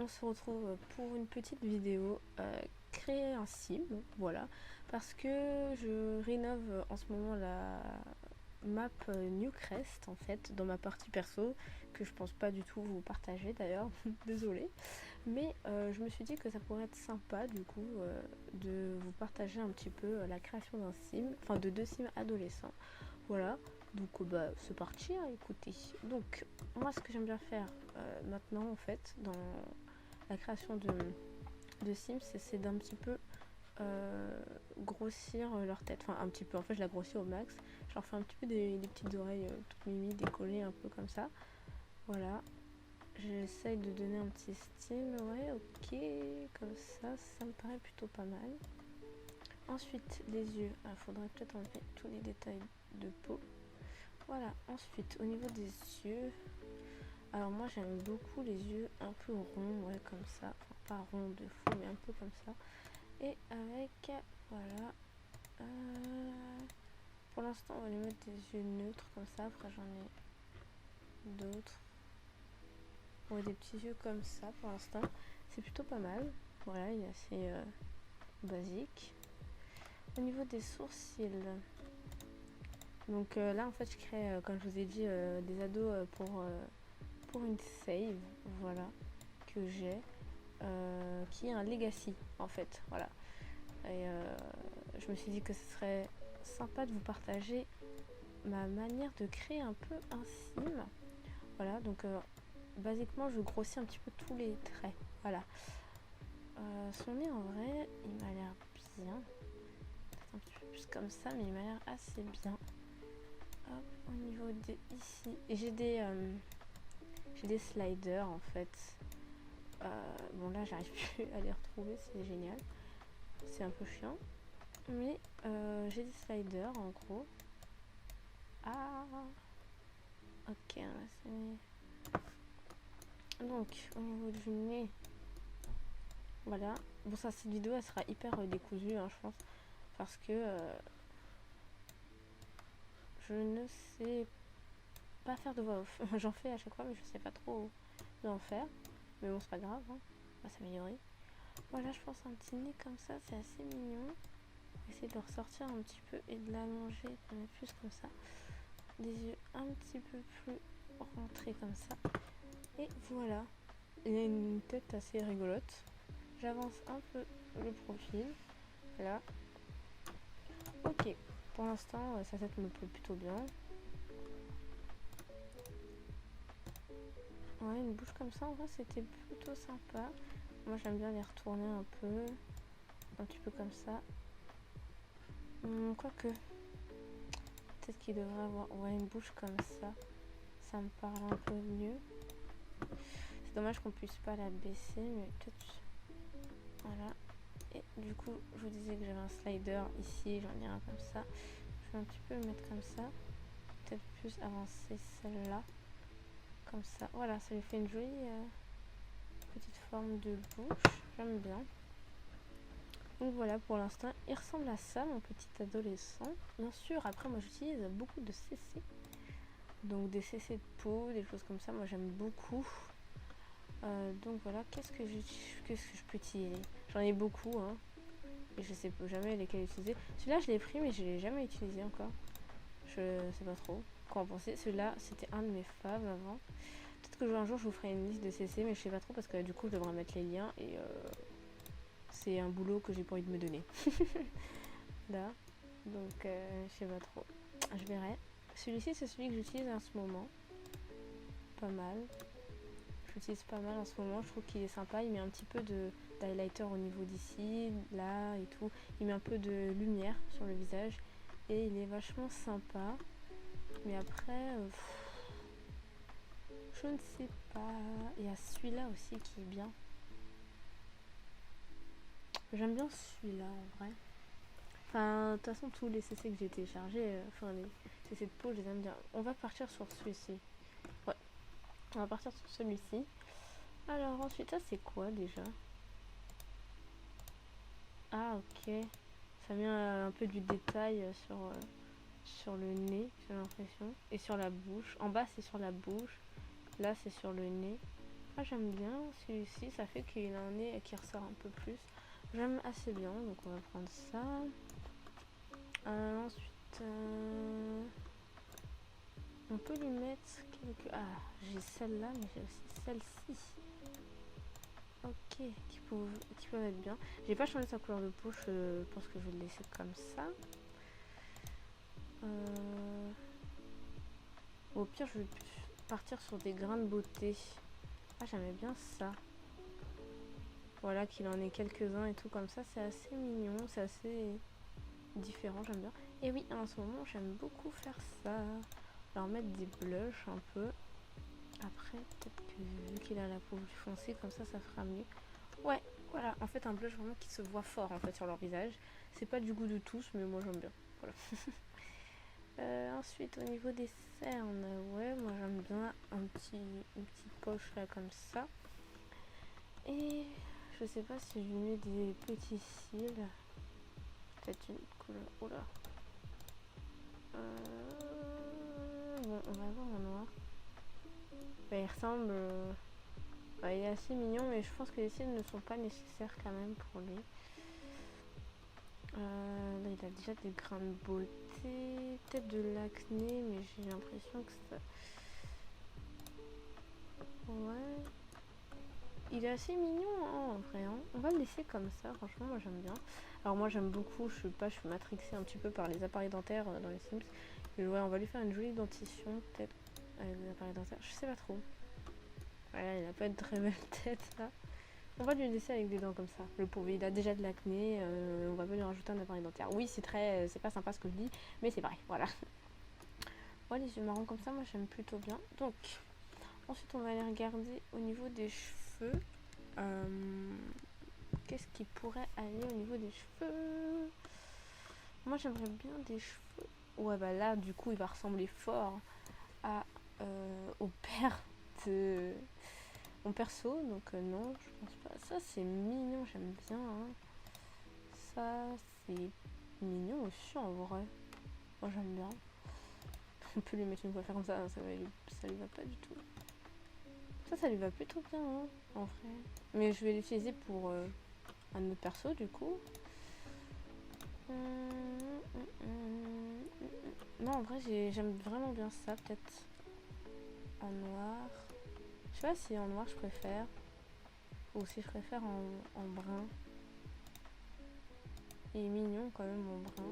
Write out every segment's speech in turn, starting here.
on se retrouve pour une petite vidéo créer un sim, voilà, parce que je rénove en ce moment la map Newcrest en fait dans ma partie perso que je pense pas du tout vous partager d'ailleurs, désolée, mais je me suis dit que ça pourrait être sympa du coup de vous partager un petit peu la création d'un sim, enfin de 2 sims adolescents, voilà. Donc bah c'est parti, hein, écoutez. Donc moi ce que j'aime bien faire maintenant en fait dans la création de Sims, c'est d'un petit peu grossir leur tête. Enfin un petit peu, en fait je la grossis au max. Je leur fais un petit peu des petites oreilles toutes mimi, décollées un peu comme ça. Voilà. J'essaye de donner un petit style, ouais, ok, comme ça me paraît plutôt pas mal. Ensuite, les yeux, il faudrait peut-être enlever tous les détails de peau. Voilà, ensuite, au niveau des yeux, alors moi j'aime beaucoup les yeux un peu ronds, ouais, comme ça. Enfin, pas ronds de fou, mais un peu comme ça. Et avec, voilà. Pour l'instant, on va lui mettre des yeux neutres comme ça. Après, j'en ai d'autres. Ouais, des petits yeux comme ça pour l'instant. C'est plutôt pas mal. Voilà, il est assez basique. Au niveau des sourcils, donc là en fait je crée, comme je vous ai dit, des ados pour une save, voilà, que j'ai, qui est un legacy en fait, voilà. Et je me suis dit que ce serait sympa de vous partager ma manière de créer un peu un sim. Voilà, donc basiquement je grossis un petit peu tous les traits, voilà. Son nez en vrai il m'a l'air bien, peut-être un petit peu plus comme ça, mais il m'a l'air assez bien. Hop, au niveau de ici, et j'ai des sliders en fait. Bon là j'arrive plus à les retrouver, c'est génial, c'est un peu chiant, mais j'ai des sliders en gros. Ah ok, donc au niveau du nez, voilà. Bon ça, cette vidéo elle sera hyper décousue, hein, je pense, parce que je ne sais pas faire de voix off. J'en fais à chaque fois mais je sais pas trop en faire, mais bon c'est pas grave, hein, on va s'améliorer. Voilà, je pense un petit nez comme ça, c'est assez mignon. Essayer de le ressortir un petit peu et de l'allonger, de mettre plus comme ça. Des yeux un petit peu plus rentrés comme ça. Et voilà, il a une tête assez rigolote. J'avance un peu le profil, là. Ok, pour l'instant, sa tête me plaît plutôt bien. Ouais, une bouche comme ça, en vrai, c'était plutôt sympa. Moi, j'aime bien les retourner un petit peu comme ça. Quoique, peut-être qu'il devrait avoir une bouche comme ça. Ça me parle un peu mieux. C'est dommage qu'on puisse pas la baisser, mais peut-être. Voilà. Et du coup, je vous disais que j'avais un slider ici, j'en ai un comme ça. Je vais un petit peu le mettre comme ça. Peut-être plus avancer celle-là. Comme ça. Voilà, ça lui fait une jolie petite forme de bouche. J'aime bien. Donc voilà, pour l'instant, il ressemble à ça, mon petit adolescent. Bien sûr, après, moi j'utilise beaucoup de CC. Donc des CC de peau, des choses comme ça, moi j'aime beaucoup. Donc voilà, qu'est-ce que je peux utiliser? J'en ai beaucoup, hein, et je sais jamais lesquels utiliser. Celui-là, je l'ai pris, mais je l'ai jamais utilisé encore. Je sais pas trop quoi en penser. Celui-là, c'était un de mes faves avant. Peut-être que un jour, je vous ferai une liste de CC, mais je sais pas trop parce que du coup, je devrais mettre les liens et c'est un boulot que j'ai pas envie de me donner. Là, donc je sais pas trop. Je verrai. Celui-ci, c'est celui que j'utilise en ce moment. Pas mal. J'utilise pas mal en ce moment, je trouve qu'il est sympa, il met un petit peu d'highlighter au niveau d'ici, là et tout, il met un peu de lumière sur le visage et il est vachement sympa, mais après je ne sais pas. Il y a celui-là aussi qui est bien, j'aime bien celui-là en vrai. Enfin, de toute façon, tous les CC que j'ai téléchargés, enfin les CC de peau, je les aime bien. On va partir sur celui-ci. Ouais, on va partir sur celui-ci. Alors ensuite, ça c'est quoi déjà? Ah ok, ça met un peu du détail sur le nez, j'ai l'impression, et sur la bouche. En bas c'est sur la bouche, là c'est sur le nez. Ah, j'aime bien celui-ci, ça fait qu'il a un nez qui ressort un peu plus. J'aime assez bien, donc on va prendre ça. Ensuite, on peut lui mettre quelques... Ah, j'ai celle-là, mais j'ai aussi celle-ci. Ok, qui peuvent être bien. J'ai pas changé sa couleur de peau, je pense que je vais le laisser comme ça. Au pire, je vais partir sur des grains de beauté. Ah, j'aimais bien ça. Voilà, qu'il en ait quelques-uns et tout comme ça, c'est assez mignon, c'est assez différent, j'aime bien. Et oui, en ce moment, j'aime beaucoup faire ça. Leur mettre des blushs un peu. Après, peut-être que vu qu'il a la peau plus foncée, comme ça fera mieux. Ouais, voilà, en fait, un blush vraiment qui se voit fort en fait sur leur visage. C'est pas du goût de tous, mais moi j'aime bien. Voilà. Ensuite, au niveau des cernes, ouais, moi j'aime bien une petite poche là comme ça. Et je sais pas si je lui mets des petits cils. Peut-être une couleur. Oula. Bon, on va voir en noir. Bah, il ressemble. Bah, il est assez mignon, mais je pense que les cils ne sont pas nécessaires quand même pour lui. Là, il a déjà des grains de beauté. Peut-être de l'acné, mais j'ai l'impression que ça. Ouais. Il est assez mignon hein, en vrai. Hein. On va le laisser comme ça, franchement, moi j'aime bien. Alors, moi j'aime beaucoup, je suis matrixée un petit peu par les appareils dentaires dans les Sims. Et ouais, on va lui faire une jolie dentition, peut-être avec des appareils dentaires. Je sais pas trop. Ouais, il a pas une très belle tête là. On va lui laisser avec des dents comme ça. Le pauvre, il a déjà de l'acné, on va pas lui rajouter un appareil dentaire. Oui, c'est pas sympa ce que je dis, mais c'est vrai, voilà. Ouais, les yeux marrons comme ça, moi j'aime plutôt bien. Donc, ensuite on va aller regarder au niveau des cheveux. Qu'est-ce qui pourrait aller au niveau des cheveux? Moi j'aimerais bien des cheveux. Ouais, bah là, du coup, il va ressembler fort à, au père de mon perso, donc non, je pense pas. Ça, c'est mignon, j'aime bien. Hein. Ça, c'est mignon aussi en vrai. Moi, j'aime bien. On peut lui mettre une coiffure comme ça, hein, ça lui va pas du tout. Ça lui va plutôt bien, hein, en vrai. Mais je vais l'utiliser pour un autre perso, du coup. Non, en vrai, j'aime vraiment bien ça, peut-être en noir. Je sais pas si en noir je préfère. Ou si je préfère en brun. Il est mignon quand même en brun.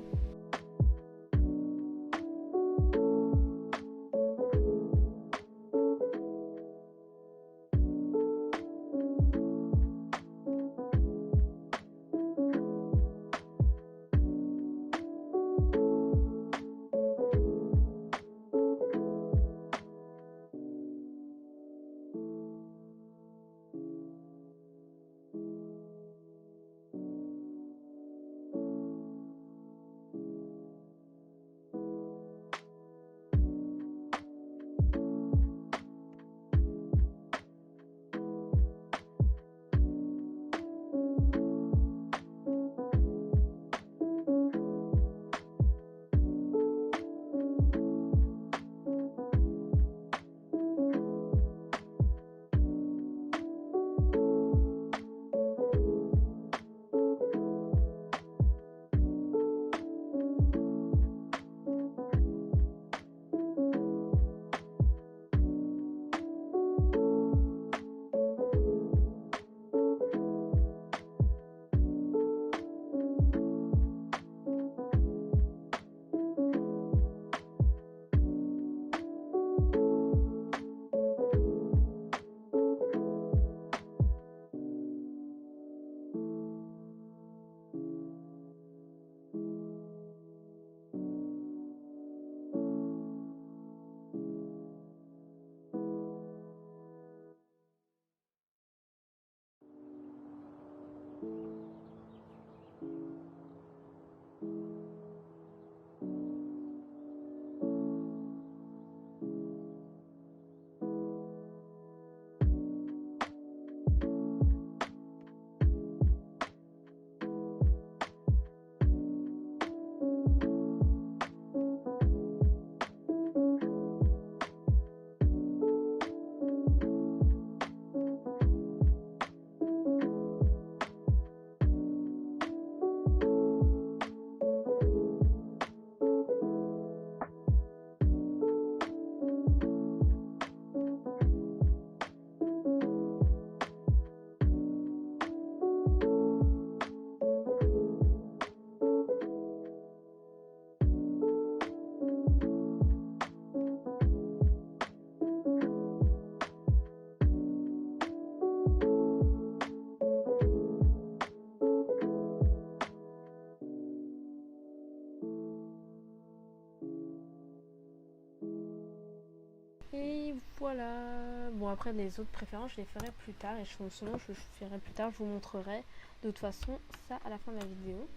Et voilà. Bon, après, les autres préférences, je les ferai plus tard. Et sinon, je ferai plus tard. Je vous montrerai de toute façon ça à la fin de la vidéo.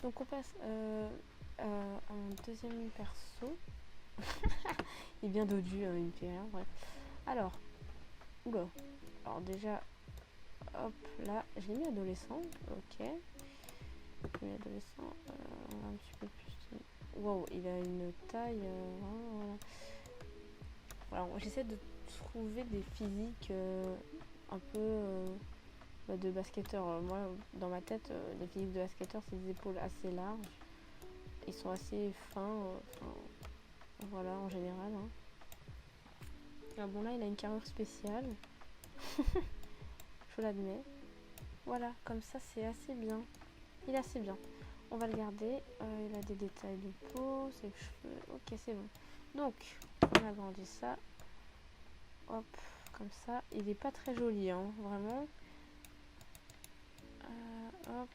Donc, on passe à un deuxième perso. Il est bien dodu, il me fait rien. Bref. Alors, oula. Alors, déjà, hop, là, j'ai mis adolescent. Ok. J'ai mis adolescent. On va un petit peu plus. Wow, il a une taille. Voilà. J'essaie de trouver des physiques un peu de basketteurs. Moi, dans ma tête, les physiques de basketteurs, c'est des épaules assez larges. Ils sont assez fins. Voilà, en général. Hein. Ah bon, là, il a une carrure spéciale. Je l'admets. Voilà, comme ça, c'est assez bien. Il est assez bien. On va le garder. Il a des détails de peau, ses cheveux. Ok, c'est bon. Donc, on agrandit ça. Hop, comme ça. Il est pas très joli, hein, vraiment. Hop.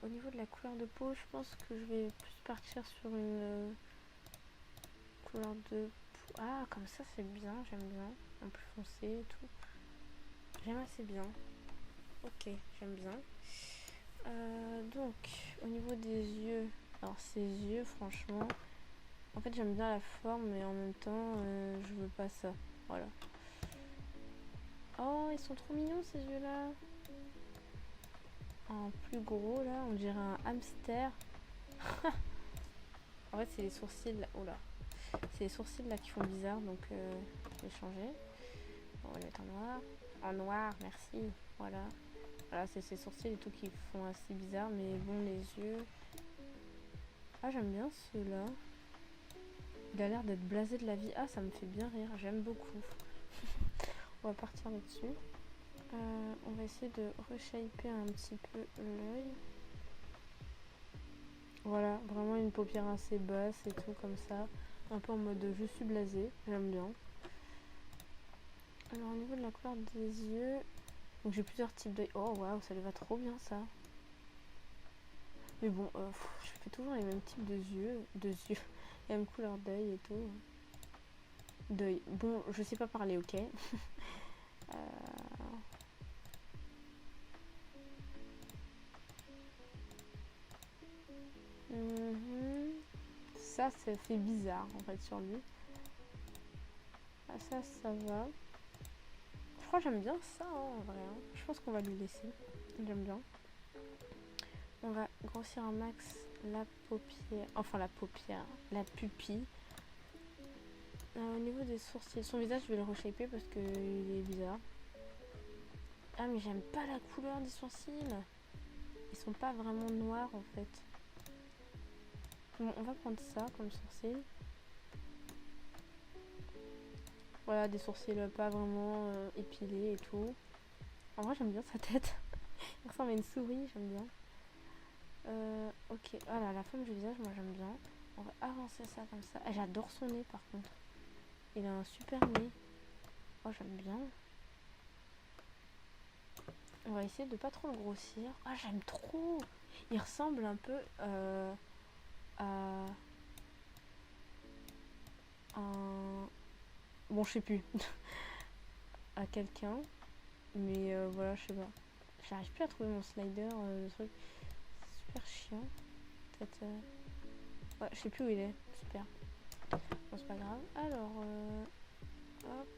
Au niveau de la couleur de peau, je pense que je vais plus partir sur une couleur de peau. Ah, comme ça, c'est bien, j'aime bien. Un plus foncé et tout. J'aime assez bien. Ok, j'aime bien. Donc, au niveau des yeux, alors ses yeux, franchement, en fait, j'aime bien la forme, mais en même temps, je veux pas ça. Voilà. Oh, ils sont trop mignons ces yeux-là. En plus gros, là, on dirait un hamster. En fait, c'est les sourcils. Oh là. C'est les sourcils là qui font bizarre, donc je vais changer. On va les mettre en noir. En noir, merci. Voilà. Voilà, c'est ces sourcils et tout qui font assez bizarre, mais bon, les yeux. Ah, j'aime bien ceux-là. Il a l'air d'être blasé de la vie. Ah, ça me fait bien rire. J'aime beaucoup. On va partir là-dessus. On va essayer de reshaper un petit peu l'œil. Voilà, vraiment une paupière assez basse et tout comme ça. Un peu en mode je suis blasé. J'aime bien. Alors au niveau de la couleur des yeux, donc j'ai plusieurs types d'œil. Oh waouh, ça lui va trop bien ça. Mais bon, je fais toujours les mêmes types de yeux, la même couleur d'œil et tout. D'œil. Bon, je sais pas parler, ok. Ça fait bizarre en fait sur lui. Ah, ça va. Je crois que j'aime bien ça hein, en vrai. Hein. Je pense qu'on va lui laisser. J'aime bien. On va grossir un max la paupière. Enfin la paupière. La pupille. Au niveau des sourcils. Son visage je vais le reshaper parce qu'il est bizarre. Ah mais j'aime pas la couleur des sourcils. Ils sont pas vraiment noirs en fait. Bon, on va prendre ça comme sourcil. Voilà, des sourcils pas vraiment épilés et tout. En vrai, j'aime bien sa tête. Il ressemble à une souris, j'aime bien. Ok, voilà, la forme du visage, moi j'aime bien. On va avancer ça comme ça. Ah, j'adore son nez par contre. Il a un super nez. Oh, j'aime bien. On va essayer de pas trop le grossir. Ah, j'aime trop. Il ressemble un peu à un... Bon, je sais plus. À quelqu'un. Mais voilà, je sais pas. J'arrive plus à trouver mon slider, le truc. C'est super chiant. Peut-être... Ouais, je sais plus où il est. Super. Bon, c'est pas grave. Alors, hop.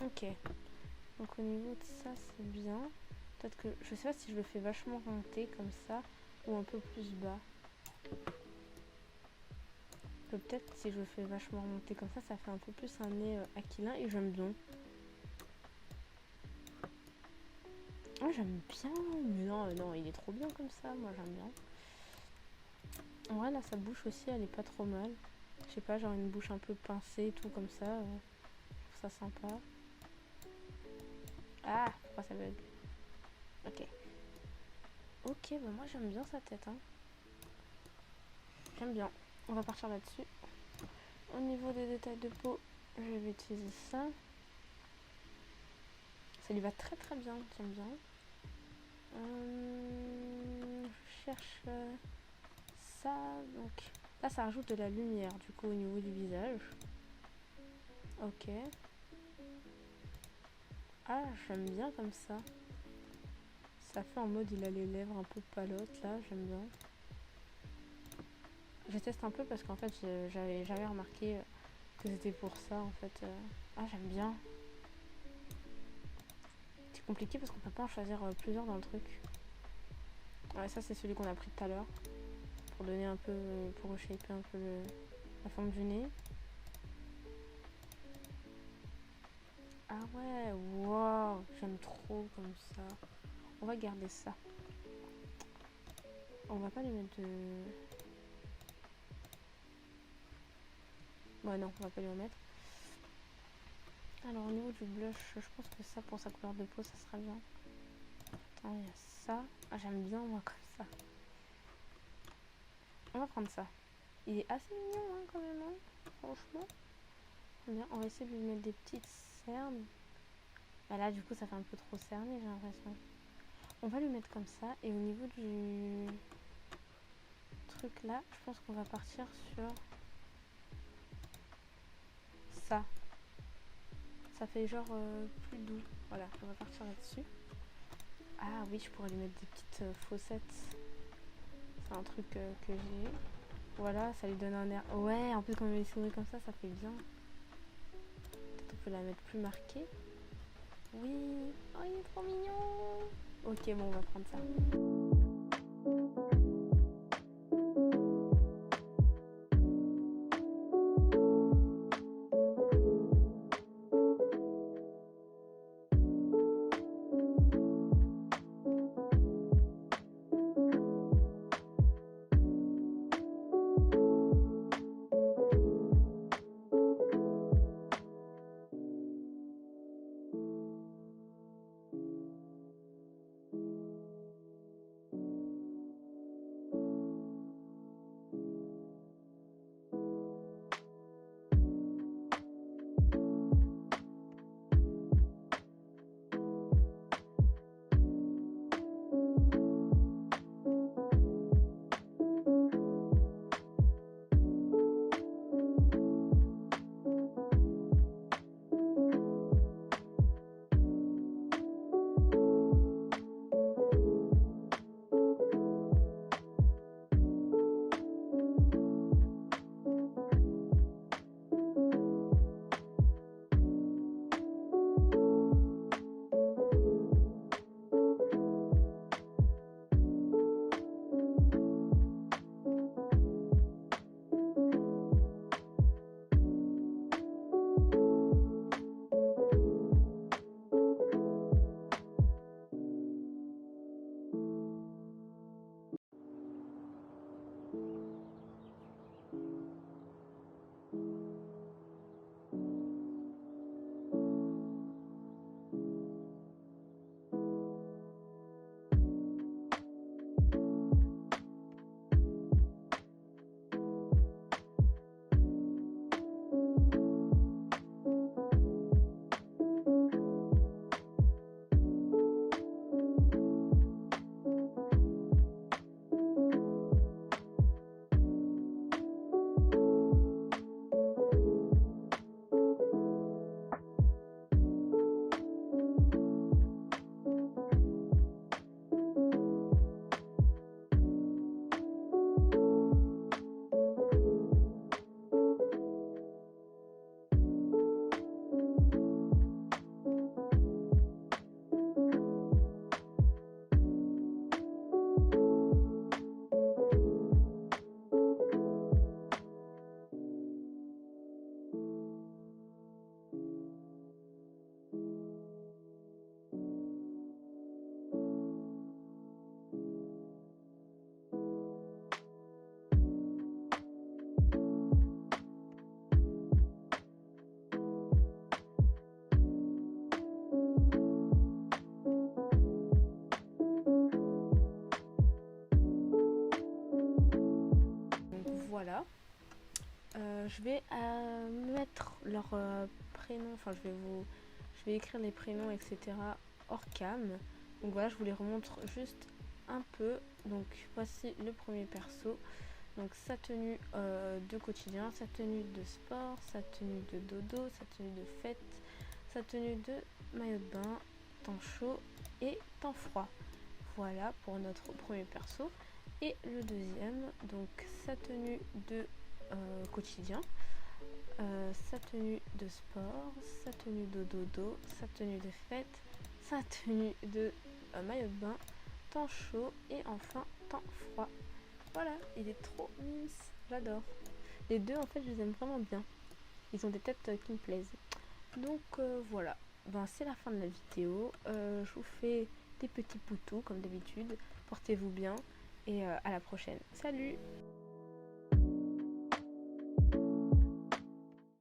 Ok. Donc au niveau de ça, c'est bien. Peut-être que... Je sais pas si je le fais vachement remonter comme ça. Ou un peu plus bas. Peut-être si je le fais vachement remonter comme ça fait un peu plus un nez aquilin. Et j'aime bien. Oh, j'aime bien. Mais non, non, il est trop bien comme ça. Moi, j'aime bien. En vrai, là, sa bouche aussi, elle est pas trop mal. Je sais pas, genre une bouche un peu pincée et tout comme ça. Je trouve ça sympa. Ah, pourquoi ça bug? Ok. Ok, bah moi j'aime bien sa tête. Hein. J'aime bien. On va partir là-dessus. Au niveau des détails de peau, je vais utiliser ça. Ça lui va très très bien, j'aime bien. Je cherche ça, donc Là, ça rajoute de la lumière, du coup, au niveau du visage. Ok. Ah, j'aime bien comme ça. Ça fait en mode, il a les lèvres un peu palotes, là, j'aime bien. Je teste un peu parce qu'en fait, j'avais jamais remarqué que c'était pour ça, en fait. Ah, j'aime bien. C'est compliqué parce qu'on peut pas en choisir plusieurs dans le truc. Ouais, ça, c'est celui qu'on a pris tout à l'heure. Pour donner un peu, pour reshaper un peu la forme du nez. Ah ouais, wow, j'aime trop comme ça. On va garder ça. On va pas lui mettre de... Ouais, non, on va pas lui en mettre. Alors, au niveau du blush, je pense que ça, pour sa couleur de peau, ça sera bien. Ah, il y a ça. Ah, j'aime bien, moi, comme ça. On va prendre ça. Il est assez mignon, hein, quand même, hein, franchement. Bien, on va essayer de lui mettre des petites cernes. Bah là, du coup, ça fait un peu trop cerné, j'ai l'impression. On va lui mettre comme ça. Et au niveau du truc là, je pense qu'on va partir sur ça. Ça fait genre plus doux. Voilà, on va partir là-dessus. Ah oui, je pourrais lui mettre des petites fossettes. C'est un truc que j'ai. Voilà, ça lui donne un air. Ouais, en plus, quand on met les souris comme ça fait bien. Peut-être on peut la mettre plus marquée. Oui, oh, il est trop mignon. Ok, bon, on va prendre ça. Voilà. Je vais mettre leur prénom, enfin je vais écrire les prénoms, etc. hors cam. Donc voilà, je vous les remontre juste un peu. Donc voici le premier perso. Donc sa tenue de quotidien, sa tenue de sport, sa tenue de dodo, sa tenue de fête, sa tenue de maillot de bain, temps chaud et temps froid. Voilà pour notre premier perso. Et le deuxième, donc sa tenue de quotidien, sa tenue de sport, sa tenue de dodo, sa tenue de fête, sa tenue de maillot de bain, temps chaud et enfin temps froid. Voilà, il est trop mignon, j'adore. Les deux en fait je les aime vraiment bien. Ils ont des têtes qui me plaisent. Donc voilà, ben, c'est la fin de la vidéo. Je vous fais des petits poutous comme d'habitude. Portez-vous bien et à la prochaine. Salut!